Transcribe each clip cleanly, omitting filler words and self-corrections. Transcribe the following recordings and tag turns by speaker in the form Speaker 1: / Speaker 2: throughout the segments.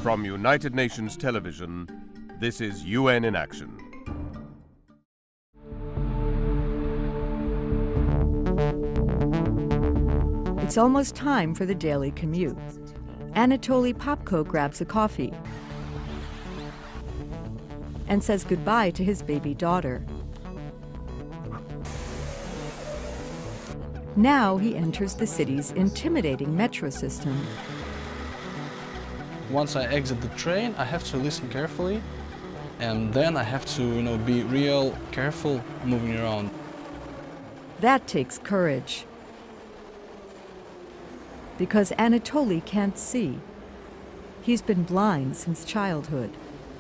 Speaker 1: From United Nations Television, this is UN in Action.
Speaker 2: It's almost time for the daily commute. Anatoly Popko grabs a coffee and says goodbye to his baby daughter. Now he enters the city's intimidating metro system.
Speaker 3: Once I exit the train, I have to listen carefully, and then I have to, be real careful moving around.
Speaker 2: That takes courage, because Anatoly can't see. He's been blind since childhood.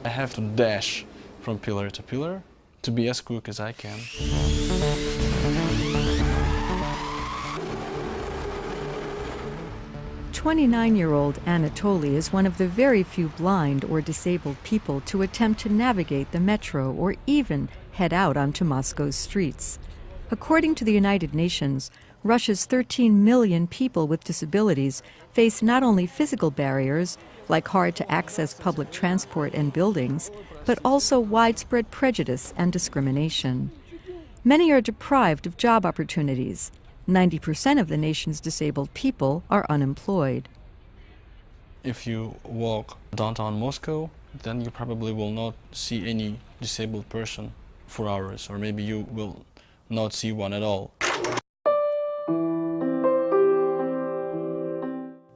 Speaker 3: I have to dash from pillar to pillar to be as quick as I can.
Speaker 2: 29-year-old Anatoly is one of the very few blind or disabled people to attempt to navigate the metro or even head out onto Moscow's streets. According to the United Nations, Russia's 13 million people with disabilities face not only physical barriers, like hard-to-access public transport and buildings, but also widespread prejudice and discrimination. Many are deprived of job opportunities. 90% of the nation's disabled people are unemployed.
Speaker 3: If you walk downtown Moscow, then you probably will not see any disabled person for hours, or maybe you will not see one at all.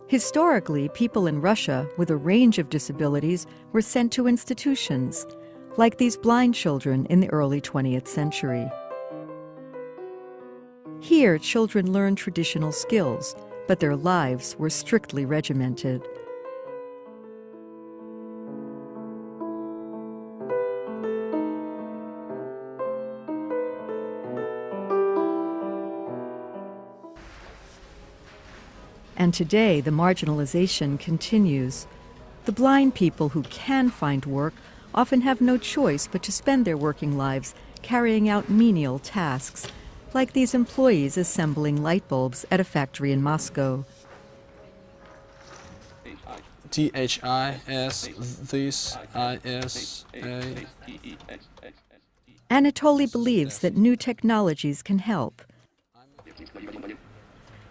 Speaker 2: Historically, people in Russia with a range of disabilities were sent to institutions, like these blind children in the early 20th century. Here, children learned traditional skills, but their lives were strictly regimented. And today, the marginalization continues. The blind people who can find work often have no choice but to spend their working lives carrying out menial tasks, like these employees assembling light bulbs at a factory in Moscow.
Speaker 3: THIS, this, ISA.
Speaker 2: Anatoly believes that new technologies can help.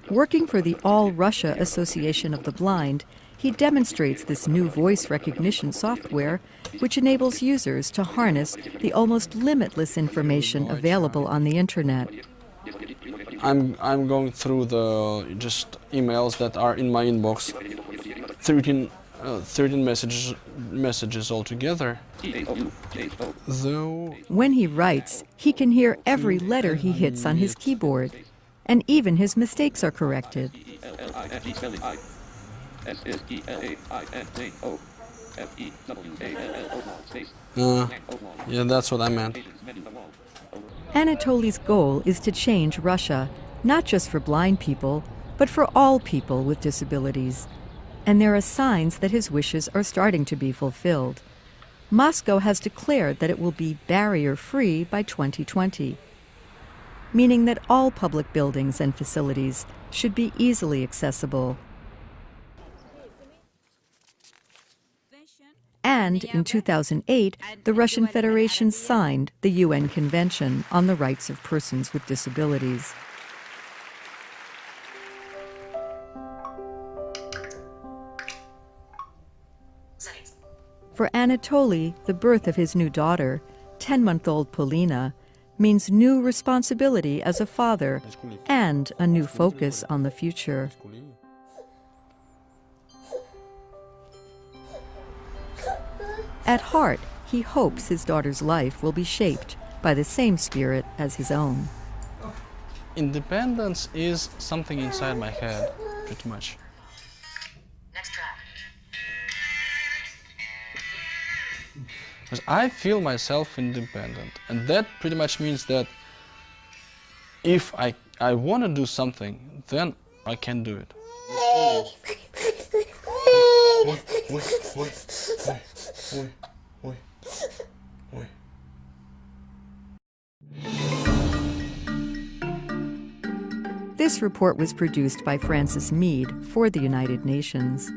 Speaker 2: Working for the All Russia Association of the Blind, he demonstrates this new voice recognition software, which enables users to harness the almost limitless information available on the internet.
Speaker 3: I'm going through the emails that are in my inbox. 13 messages altogether. Though
Speaker 2: when he writes, he can hear every letter he hits on his keyboard, and even his mistakes are corrected.
Speaker 3: Yeah, that's what I meant.
Speaker 2: Anatoly's goal is to change Russia, not just for blind people, but for all people with disabilities. And there are signs that his wishes are starting to be fulfilled. Moscow has declared that it will be barrier-free by 2020, meaning that all public buildings and facilities should be easily accessible. And in 2008, the Russian Federation signed the UN Convention on the Rights of Persons with Disabilities. For Anatoly, the birth of his new daughter, 10-month-old Polina, means new responsibility as a father and a new focus on the future. At heart, he hopes his daughter's life will be shaped by the same spirit as his own.
Speaker 3: Independence is something inside my head, pretty much.
Speaker 4: Next track.
Speaker 3: Because I feel myself independent, and that pretty much means that if I want to do something, then I can do it.
Speaker 2: This report was produced by Francis Mead for the United Nations.